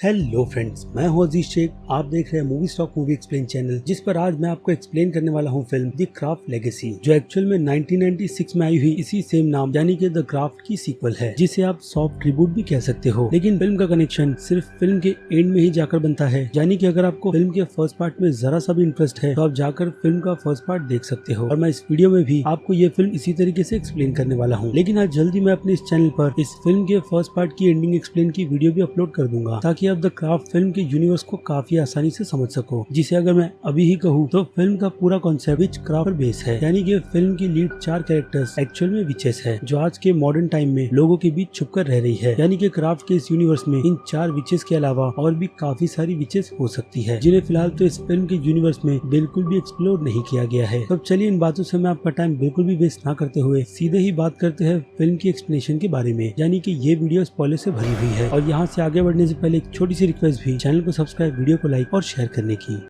Hello friends, मैं हूं अजीज शेख। आप देख रहे हैं movie stock movie explain channel, जिस पर आज मैं आपको एक्सप्लेन करने वाला हूं फिल्म द क्राफ्ट लेगेसी, जो एक्चुअल में 1996 में आई हुई इसी सेम नाम यानी कि द क्राफ्ट की सीक्वल है, जिसे आप सॉफ्ट रिबूट भी कह सकते हो। लेकिन फिल्म का कनेक्शन सिर्फ फिल्म के एंड में ही जाकर बनता है, यानी कि अगर आपको फिल्म के फर्स्ट पार्ट में जरा सा भी इंटरेस्ट है तो आप जाकर फिल्म का फर्स्ट पार्ट देख सकते हो। और मैं इस वीडियो में भी आपको ये फिल्म इसी तरीके से एक्सप्लेन करने वाला हूँ। लेकिन आज जल्दी मैं अपने इस चैनल पर इस फिल्म के फर्स्ट पार्ट की एंडिंग एक्सप्लेन की वीडियो भी अपलोड कर दूंगा, ताकि आप द क्राफ्ट फिल्म के यूनिवर्स को काफी आसानी से समझ सको। जिसे अगर मैं अभी ही कहूँ तो फिल्म का पूरा कॉन्सेप्ट विच क्राफ्ट पर बेस है, यानी कि फिल्म की लीड 4 कैरेक्टर्स एक्चुअल में विचेस है, जो आज के मॉडर्न टाइम में लोगों के बीच छुपकर रह रही है। यानी कि क्राफ्ट के इस यूनिवर्स में इन 4 विचेस के अलावा और भी काफी सारी विचेस हो सकती है, जिन्हें फिलहाल तो इस फिल्म के यूनिवर्स में बिल्कुल भी एक्सप्लोर नहीं किया गया है। तो चलिए इन बातों से मैं आपका टाइम बिल्कुल भी वेस्ट ना करते हुए सीधे ही बात करते हैं फिल्म की एक्सप्लेनेशन के बारे में। यानी कि ये वीडियो स्पॉइलर से भरी हुई है, और यहाँ से आगे बढ़ने से पहले एक छोटी सी रिक्वेस्ट भी, चैनल को सब्सक्राइब, वीडियो को लाइक और शेयर करने की।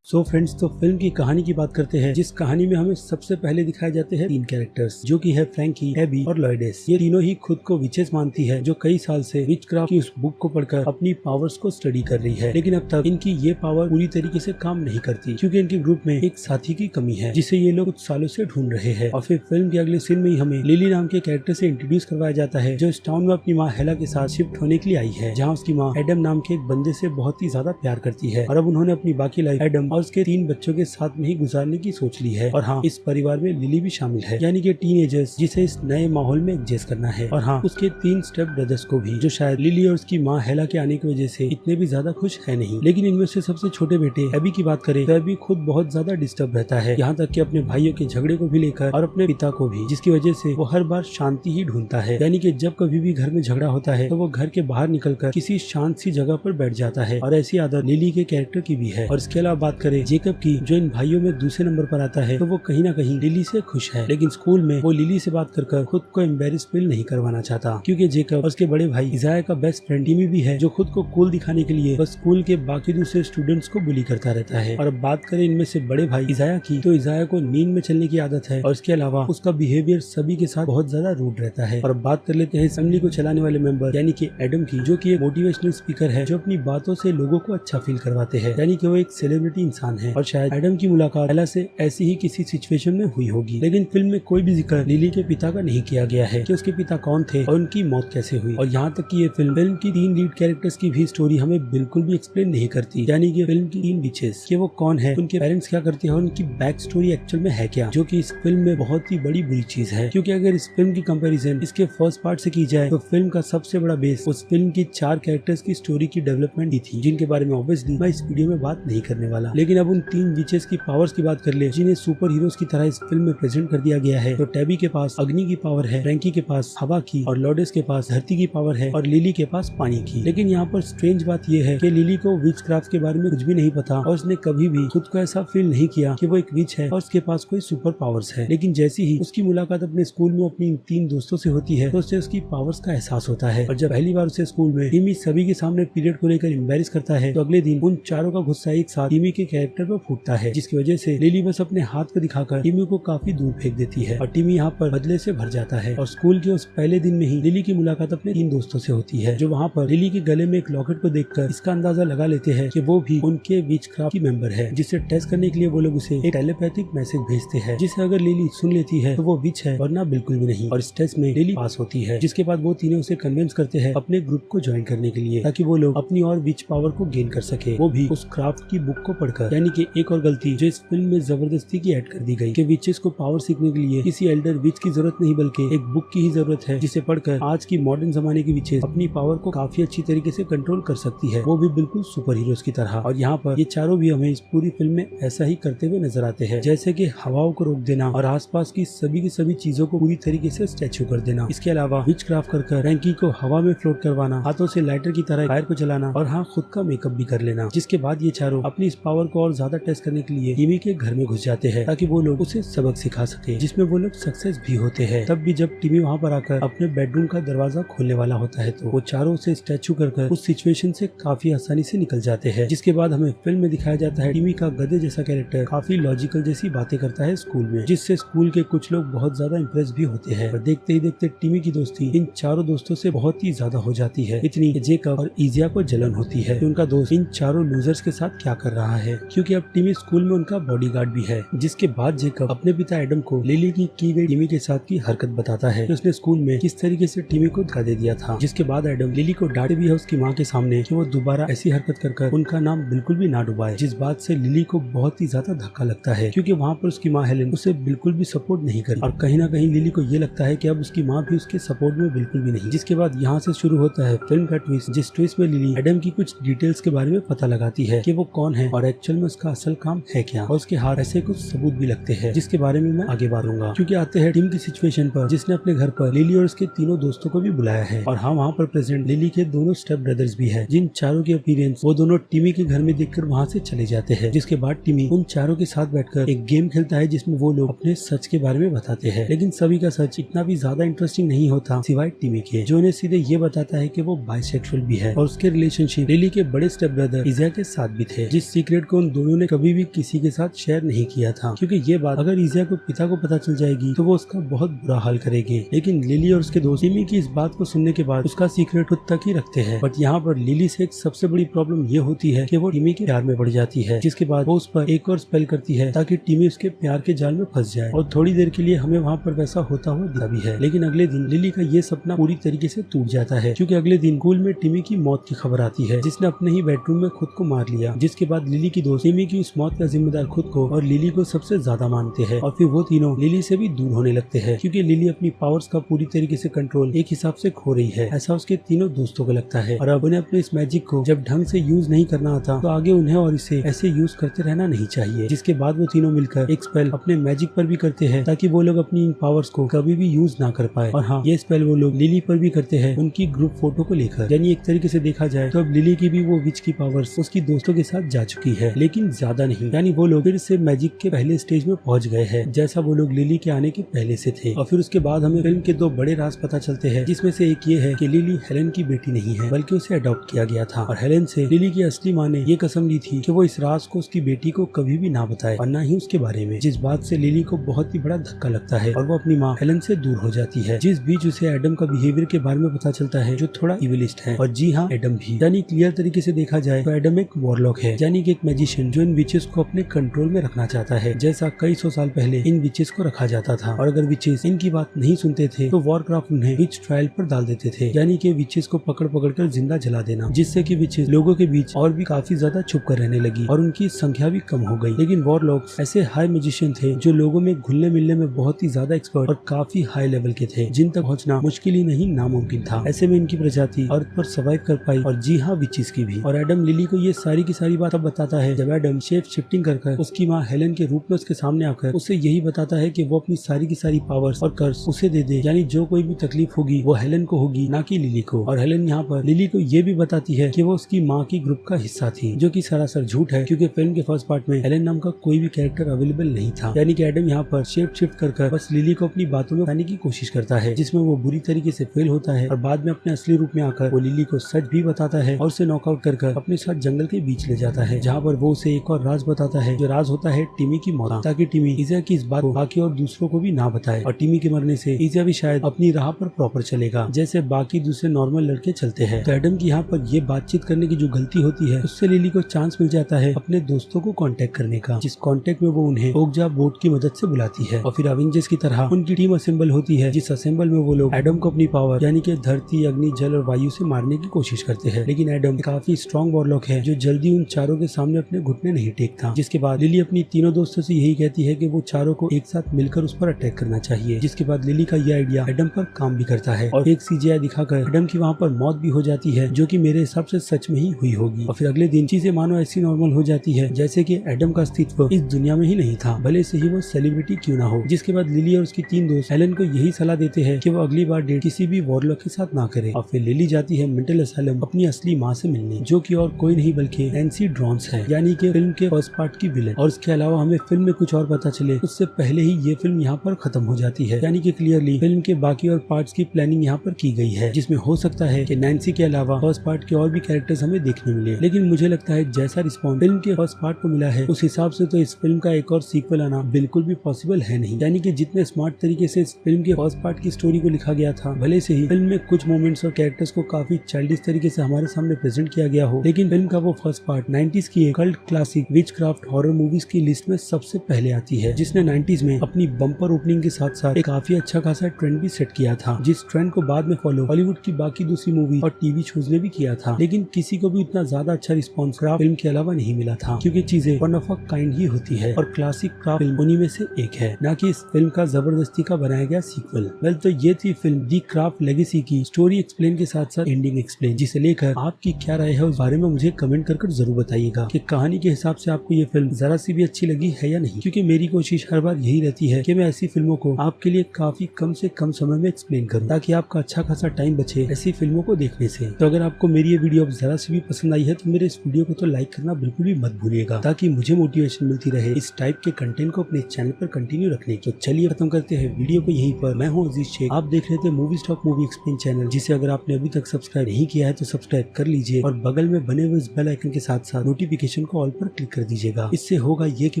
सो फ्रेंड्स, तो फिल्म की कहानी की बात करते हैं, जिस कहानी में हमें सबसे पहले दिखाए जाते हैं 3 कैरेक्टर्स, जो कि है फ्रैंकी, एबी और लॉयडेस। ये तीनों ही खुद को विचेस मानती है, जो कई साल से विचक्राफ्ट की उस बुक को पढ़कर अपनी पावर्स को स्टडी कर रही है। लेकिन अब तक इनकी ये पावर पूरी तरीके से काम नहीं करती, क्योंकि इनके ग्रुप में एक साथी की कमी है, जिसे ये लोग कुछ सालों से ढूंढ रहे हैं। और फिर फिल्म के अगले सीन में ही हमें लिली नाम के कैरेक्टर से इंट्रोड्यूस करवाया जाता है, जो इस टाउन में अपनी माँ हेला के साथ शिफ्ट होने के लिए आई है, जहाँ उसकी माँ एडम नाम के एक बंदे से बहुत ही ज्यादा प्यार करती है। और अब उन्होंने अपनी बाकी लाइफ एडम और उसके 3 बच्चों के साथ में ही गुजारने की सोच ली है। और हाँ, इस परिवार में लिली भी शामिल है, यानी कि टीनेजर्स, जिसे इस नए माहौल में एडजस्ट करना है। और हाँ, उसके 3 स्टेप ब्रदर्स को भी, जो शायद लिली और उसकी माँ हेला के आने की वजह से इतने भी ज्यादा खुश है नहीं। लेकिन इनमें से सबसे छोटे बेटे एबी की बात करें तो एबी खुद बहुत ज्यादा डिस्टर्ब रहता है, यहाँ तक कि अपने भाइयों के झगड़े को भी लेकर और अपने पिता को भी, जिसकी वजह से वो हर बार शांति ही ढूंढता है। यानी कि जब कभी भी घर में झगड़ा होता है तो वो घर के बाहर निकलकर किसी शांत सी जगह पर बैठ जाता है। और ऐसी आदत लिली के कैरेक्टर की भी है। और इसके अलावा बात करें जेकब की, जो इन भाइयों में दूसरे नंबर पर आता है, तो वो कहीं ना कहीं लिली से खुश है। लेकिन स्कूल में वो लिली से बात कर खुद को एम्बेरस फील नहीं करवाना चाहता, क्योंकि जेकब और उसके बड़े भाई इजाया का बेस्ट फ्रेंड टीमी भी है, जो खुद को कूल दिखाने के लिए बस स्कूल के बाकी दूसरे स्टूडेंट्स को बुली करता रहता है। और अब बात करें इनमें से बड़े भाई इजाया की, तो इजाया को नींद में चलने की आदत है, और इसके अलावा उसका बिहेवियर सभी के साथ बहुत ज्यादा रूड रहता है। और अब बात कर लेते हैं फैमिली को चलाने वाले मेंबर, यानी कि एडम की, जो कि एक मोटिवेशनल स्पीकर है, जो अपनी बातों से लोगों को अच्छा फील करवाते हैं। यानी कि वो एक सेलिब्रिटी इंसान है, और शायद एडम की मुलाकात एला से ऐसी ही किसी सिचुएशन में हुई होगी। लेकिन फिल्म में कोई भी जिक्र लिली के पिता का नहीं किया गया है, कि उसके पिता कौन थे और उनकी मौत कैसे हुई। और यहाँ तक कि ये फिल्म की 3 लीड कैरेक्टर्स की भी स्टोरी हमें बिल्कुल भी एक्सप्लेन नहीं करती, यानी कि फिल्म की 3 विचेस, कि वो कौन है, उनके पेरेंट्स क्या करते हैं और उनकी बैक स्टोरी एक्चुअल में है क्या, जो कि इस फिल्म में बहुत ही बड़ी बुरी चीज है। क्योंकि अगर इस फिल्म की कंपैरिजन इसके फर्स्ट पार्ट से की जाए, तो फिल्म का सबसे बड़ा बेस उस फिल्म की 4 कैरेक्टर्स की स्टोरी की डेवलपमेंट की थी, जिनके बारे में ऑब्वियसली मैं इस वीडियो में बात नहीं करने वाला। लेकिन अब उन 3 विचेस की पावर्स की बात कर ले, जिन्हें सुपर हीरोज की तरह इस फिल्म में प्रेजेंट कर दिया गया है। तो टैबी के पास अग्नि की पावर है, फ्रैंकी के पास हवा की, और लॉर्डेस के पास धरती की पावर है, और लिली के पास पानी की। लेकिन यहाँ पर स्ट्रेंज बात यह है कि लिली को विच क्राफ्ट के बारे में कुछ भी नहीं पता, और उसने कभी भी खुद को ऐसा फील नहीं किया कि वो एक विच है और उसके पास कोई सुपर पावर्स है। लेकिन जैसी ही उसकी मुलाकात अपने स्कूल में अपनी 3 दोस्तों से होती है, तो उससे उसकी पावर्स का एहसास होता है। और जब पहली बार उसे स्कूल में टीमी सभी के सामने पीरियड को लेकर एम्बैरेस करता है, तो अगले दिन उन चारों का गुस्सा एक साथ टीमी के कैरेक्टर पर फूटता है, जिसकी वजह से लिली बस अपने हाथ को दिखाकर टीमी को काफी दूर फेंक देती है, और टीमी यहाँ पर बदले से भर जाता है। और स्कूल के उस पहले दिन में ही लिली की मुलाकात अपने 3 दोस्तों से होती है, जो वहाँ पर लिली के गले में एक लॉकेट को देखकर इसका अंदाजा लगा लेते हैं कि वो भी उनके विच क्राफ्ट की मेंबर है, जिसे टेस्ट करने के लिए वो लोग उसे एक टेलीपैथिक मैसेज भेजते हैं, जिसे अगर लिली सुन लेती है तो वो विच है, वरना बिल्कुल भी नहीं। और इस टेस्ट में लिली पास होती है, जिसके बाद वो तीनों उसे कन्विंस करते हैं अपने ग्रुप को ज्वाइन करने के लिए, ताकि वो लोग अपनी और विच पावर को गेन कर सके, वो भी उस क्राफ्ट की बुक को पढ़कर। यानी कि एक और गलती जो इस फिल्म में जबरदस्ती की ऐड कर दी गई, कि विचेस को पावर सीखने के लिए किसी एल्डर विच की जरूरत नहीं, बल्कि एक बुक की ही जरूरत है, जिसे पढ़कर आज की मॉडर्न जमाने की विचेस अपनी पावर को काफी अच्छी तरीके से कंट्रोल कर सकती है, वो भी बिल्कुल सुपर हीरोज की तरह। और यहाँ पर ये चारों भी हमें इस पूरी फिल्म में ऐसा ही करते हुए नजर आते हैं, जैसे कि हवाओं को रोक देना और आसपास की सभी चीजों को पूरी तरीके से स्टैचू कर देना। इसके अलावा विच क्राफ्ट कर फ्रैंकी को हवा में फ्लोट करवाना, हाथों से लाइटर की तरह फायर को चलाना, और हाँ, खुद का मेकअप भी कर लेना। जिसके बाद ये चारों अपनी इस पावर को और ज्यादा टेस्ट करने के लिए टिमी के घर में घुस जाते हैं ताकि वो लोग उसे सबक सिखा सके, जिसमें वो लोग सक्सेस भी होते हैं। तब भी जब टिमी वहाँ पर आकर अपने बेडरूम का दरवाजा खोलने वाला होता है तो वो चारों उसे स्टैचू कर उस सिचुएशन से काफी आसानी से निकल जाते हैं। जिसके बाद हमें फिल्म में दिखाया जाता है टिमी का गधे जैसा कैरेक्टर काफी लॉजिकल जैसी बातें करता है स्कूल में, जिससे स्कूल के कुछ लोग बहुत ज्यादा इम्प्रेस भी होते हैं। और देखते ही देखते टिमी की दोस्ती इन चारों दोस्तों से बहुत ही ज्यादा हो जाती है, इतनी कि जेकब और इजिया को जलन होती है कि उनका दोस्त इन चारों लूजर्स के साथ क्या कर रहा है, क्योंकि अब टिमी स्कूल में उनका बॉडीगार्ड भी है। जिसके बाद जेकब अपने पिता एडम को लिली की गई टिमी के साथ की हरकत बताता है कि उसने स्कूल में किस तरीके से टिमी को धक्का दे दिया था। जिसके बाद एडम लिली को डांटे भी है उसकी माँ के सामने कि वो दोबारा ऐसी हरकत कर उनका नाम बिल्कुल भी ना डुबाए, जिस बात से लिली को बहुत ही ज्यादा धक्का लगता है, क्योंकि वहाँ पर उसकी माँ हेलेन उसे बिल्कुल भी सपोर्ट नहीं करी। और कहीं ना कहीं लिली को ये लगता है कि अब उसकी माँ भी उसके सपोर्ट में बिल्कुल भी नहीं। जिसके बाद यहाँ से शुरू होता है फिल्म का ट्विस्ट, जिस ट्विस्ट में लिली एडम की कुछ डिटेल्स के बारे में पता लगाती है कि वो कौन है और एक्चुअल में उसका असल काम है क्या, और उसके हाथ ऐसे कुछ सबूत भी लगते हैं, जिसके बारे में मैं आगे बांटूंगा। क्योंकि आते हैं टिम की सिचुएशन पर, जिसने अपने घर पर लिली और उसके तीनों दोस्तों को भी बुलाया है। और हाँ, वहाँ पर प्रेजेंट लिली के दोनों स्टेप ब्रदर्स भी है, जिन चारों के अपीयरेंस वो दोनों टिमी के घर में देखकर वहाँ से चले जाते हैं। जिसके बाद टिमी उन चारों के साथ बैठकर एक गेम खेलता है, जिसमें वो लोग अपने सच के बारे में बताते हैं। लेकिन सभी का सच इतना भी ज्यादा इंटरेस्टिंग नहीं होता सिवाय टिमी के, जो उन्हें सीधे ये बताता है कि वो बाइसेक्सुअल भी है और उसके रिलेशनशिप लिली के बड़े स्टेप ब्रदर इजिया के साथ भी थे, जिस सीक्रेट को उन दोनों ने कभी भी किसी के साथ शेयर नहीं किया था, क्योंकि ये बात अगर इजिया को पिता को पता चल जाएगी तो वो उसका बहुत बुरा हाल करेंगे। लेकिन लिली और उसके दोस्त टिमी की इस बात को सुनने के बाद उसका सीक्रेट खुद तक ही रखते हैं। बट यहाँ पर लिली से एक सबसे बड़ी प्रॉब्लम ये होती है कि वो टिमी के प्यार में पड़ जाती है, जिसके बाद वो उस पर एक और स्पेल करती है ताकि टिमी उसके प्यार के जाल में फंस जाए। और थोड़ी देर के लिए हमें वहाँ पर वैसा होता हुआ दिखा भी है। लेकिन अगले दिन लिली का ये सपना पूरी तरीके से टूट जाता है, क्योंकि अगले दिन स्कूल में टिमी की मौत की खबर आती है, जिसने अपने ही बेडरूम में खुद को मार लिया। जिसके बाद लिली की दोस्त टिमी की उस मौत का जिम्मेदार खुद को और लिली को सबसे ज्यादा मानते हैं, और फिर वो तीनों लिली से भी दूर होने लगते हैं, क्योंकि लिली अपनी पावर्स का पूरी तरीके से कंट्रोल एक हिसाब से खो रही है, ऐसा उसके तीनों दोस्तों को लगता है। और अब उन्हें अपने इस मैजिक को जब ढंग से यूज नहीं करना आता तो आगे उन्हें और इसे ऐसे यूज करते रहना नहीं चाहिए। जिसके बाद वो तीनों मिलकर एक स्पेल अपने मैजिक पर भी करते हैं ताकि वो लोग अपनी इन पावर्स को कभी भी यूज ना कर पाए। और हाँ, ये स्पेल वो लोग लिली पर भी करते हैं उनकी ग्रुप फोटो को लेकर। यानी एक तरीके से देखा जाए तो अब लिली की भी वो विच की पावर्स उसकी दोस्तों के साथ जा चुकी है, लेकिन ज्यादा नहीं। यानी वो लोग फिर से मैजिक के पहले स्टेज में पहुंच गए हैं, जैसा वो लोग लिली के आने के पहले से थे। और फिर उसके बाद हमें फिल्म के दो बड़े राज पता चलते हैं, जिसमें से एक ये है कि लिली हेलेन की बेटी नहीं है, बल्कि उसे अडॉप्ट किया गया था। और हेलेन से लिली की असली माँ ने ये कसम ली थी कि वो इस राज को उसकी बेटी को कभी भी ना बताए और ना ही उसके बारे में, जिस बात से लिली को बहुत ही बड़ा धक्का लगता है और वो अपनी माँ हेलेन से दूर हो जाती है। जिस बीच उसे एडम का बिहेवियर के बारे में पता चलता है, जो थोड़ा इविलिस्ट है। और जी हाँ, एडम भी। यानी क्लियर तरीके से देखा जाए तो एडम एक वॉरलॉक है, यानी कि एक मैजिशियन जो इन विचेस को अपने कंट्रोल में रखना चाहता है, जैसा कई सौ साल पहले इन विचेस को रखा जाता था। और अगर विचेस इनकी बात नहीं सुनते थे तो वॉरक्राफ्ट उन्हें विच ट्रायल पर डाल देते थे, यानी कि विचेस को पकड़ कर जिंदा जला देना, जिससे कि विचेस लोगों के बीच और भी काफी ज्यादा छुप कर रहने लगी और उनकी संख्या भी कम हो गई। लेकिन वॉरलॉक्स ऐसे हाई मैजिशियन थे जो लोगों में घुलने मिलने में बहुत ही ज्यादा एक्सपर्ट और काफी हाई लेवल के थे, जिन तक पहुंचना मुश्किल ही नहीं नामुमकिन था। ऐसे में इनकी प्रजाति अर्थ पर सर्वाइव कर पाई, और जी हाँ, विचेस की भी। और एडम लिली को ये सारी की सारी बात अब बताता है जब एडम शेप शिफ्टिंग कर उसकी माँ हेलेन के रूप में उसके सामने आकर उसे यही बताता है कि वो अपनी सारी की सारी पावर्स और कर्स उसे दे दे, यानी जो कोई भी तकलीफ होगी वो हेलेन को होगी, ना कि लिली को। और हेलेन यहाँ पर लिली को ये भी बताती है कि वो उसकी माँ की ग्रुप का हिस्सा थी, जो कि सरासर झूठ है, क्योंकि फिल्म के फर्स्ट पार्ट में हेलेन नाम का कोई भी कैरेक्टर अवेलेबल नहीं था। यानी कि एडम यहाँ पर शेप शिफ्ट कर बस लिली को अपनी बातों में लाने की कोशिश करता है, जिसमें वो बुरी तरीके से फेल होता है और बाद में अपने असली रूप में आकर वो लिली को सच भी बताता है और उसे नॉकआउट कर अपने साथ जंगल के बीच ले जाता है, जहाँ पर वो उसे एक और राज बताता है, जो राज होता है टिमी की मौत, ताकि टिमी इजिया की इस बात को बाकी और दूसरों को भी ना बताए। और टिमी के मरने से इजिया भी शायद अपनी राह पर प्रॉपर चलेगा, जैसे बाकी दूसरे नॉर्मल लड़के चलते हैं। तो एडम की यहाँ पर ये बातचीत करने की जो गलती होती है, उससे लिली को चांस मिल जाता है अपने दोस्तों को कांटेक्ट करने का, जिस कांटेक्ट में वो उन्हें ओकजा बोट की मदद से बुलाती है। और फिर अवेंजर्स की तरह उनकी टीम असेंबल होती है, जिस असेंबल में वो लोग एडम को अपनी पावर यानी कि धरती, अग्नि, जल और वायु से मारने की कोशिश करते हैं। लेकिन एडम काफी स्ट्रॉन्ग वॉरलॉक है, जो जल्दी उन चारों के सामने अपने घुटने नहीं टेकता। जिसके बाद लिली अपनी तीनों दोस्तों से यही कहती है कि वो चारों को एक साथ मिलकर उस पर अटैक करना चाहिए। जिसके बाद लिली का ये आइडिया एडम पर काम भी करता है और एक CGI दिखाकर एडम की वहाँ पर मौत भी हो जाती है, जो कि मेरे हिसाब से सच में ही हुई होगी। और फिर अगले दिन चीजें मानो ऐसी नॉर्मल हो जाती है जैसे कि एडम का अस्तित्व इस दुनिया में ही नहीं था, भले से ही वो सेलिब्रिटी क्यों ना हो। जिसके बाद लिली और उसकी तीन दोस्त हेलेन को यही सलाह देते हैं कि वो अगली बार डेट किसी भी वॉरलॉक के साथ ना करे। और फिर लिली जाती है मेंटल असाइलम अपनी असली माँ से मिलने, जो कि और कोई नहीं बल्कि नैंसी ड्रॉन्स है, यानी यानी कि फिल्म के फर्स्ट पार्ट की विलन। और इसके अलावा हमें फिल्म में कुछ और पता चले उससे पहले ही ये फिल्म यहाँ पर खत्म हो जाती है, यानी कि क्लियरली फिल्म के बाकी और पार्ट्स की प्लानिंग यहाँ पर की गई है, जिसमें हो सकता है कि नैन्सी के अलावा फर्स्ट पार्ट के और भी कैरेक्टर्स हमें देखने मिले। लेकिन मुझे लगता है जैसा रिस्पॉन्स फिल्म के फर्स्ट पार्ट को मिला है उस हिसाब से तो इस फिल्म का एक और सीक्वल आना बिल्कुल भी पॉसिबल है नहीं। यानी कि जितने स्मार्ट तरीके से इस फिल्म के फर्स्ट पार्ट की स्टोरी को लिखा गया था, भले से ही फिल्म में कुछ मोमेंट्स और कैरेक्टर्स को काफी चाइल्डिश तरीके से हमारे सामने प्रेजेंट किया गया हो, लेकिन फिल्म का वो फर्स्ट पार्ट 90s की एक cult classic witchcraft horror movies की लिस्ट में सबसे पहले आती है, जिसने 90s में अपनी बम्पर ओपनिंग के साथ साथ एक काफी अच्छा खासा ट्रेंड भी सेट किया था, जिस ट्रेंड को बाद में फॉलो हॉलीवुड की बाकी दूसरी मूवी और टीवी शोज ने भी किया था। लेकिन किसी को भी इतना ज्यादा अच्छा रिस्पॉन्स क्राफ्ट फिल्म के अलावा नहीं मिला था, क्योंकि चीजें one of a kind he होती है और क्लासिक क्राफ्ट फिल्म उन्हीं में से एक है, न कि इस फिल्म का जबरदस्ती का बनाया गया सीक्वल। वेल, तो ये थी फिल्म दी क्राफ्ट लेगेसी की स्टोरी एक्सप्लेन के साथ साथ एंडिंग एक्सप्लेन, जिसे लेकर आपकी क्या राय है उस बारे में मुझे कमेंट कर जरूर बताइएगा कि कहानी के हिसाब से आपको ये फिल्म जरा सी भी अच्छी लगी है या नहीं, क्योंकि मेरी कोशिश हर बार यही रहती है कि मैं ऐसी फिल्मों को आपके लिए काफी कम से कम समय में एक्सप्लेन करूं, ताकि आपका अच्छा खासा टाइम बचे ऐसी फिल्मों को देखने से। तो अगर आपको मेरी ये वीडियो जरा सी भी पसंद आई है तो मेरे इस वीडियो को तो लाइक करना बिल्कुल भी मत भूलिएगा, ताकि मुझे मोटिवेशन मिलती रहे इस टाइप के कंटेंट को अपने चैनल पर कंटिन्यू रखने। तो चलिए खत्म करते हैं वीडियो को यहीं पर। मैं हूँ अजीज शेख, आप देख रहे थे movies talk movie explain channel, जिसे अगर आपने अभी तक सब्सक्राइब नहीं किया है तो सब्सक्राइब कर लीजिए और बगल में बने हुए इस बेल आइकन के साथ साथ नोटिफिकेशन को ऑल पर क्लिक कर दीजिएगा। इससे होगा ये कि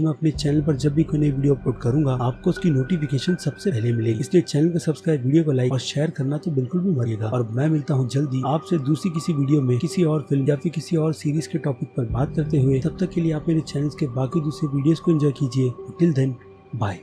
मैं अपने चैनल पर जब भी कोई नई वीडियो अपलोड करूंगा आपको उसकी नोटिफिकेशन सबसे पहले मिलेगी। इसलिए चैनल को सब्सक्राइब, वीडियो को लाइक और शेयर करना तो बिल्कुल भी मरिएगा। और मैं मिलता हूँ जल्दी आपसे दूसरी किसी वीडियो में किसी और फिल्म या फिर किसी और सीरीज के टॉपिक पर बात करते हुए। तब तक के लिए आप मेरे चैनल के बाकी दूसरे वीडियोस को एंजॉय कीजिए। Till then, bye.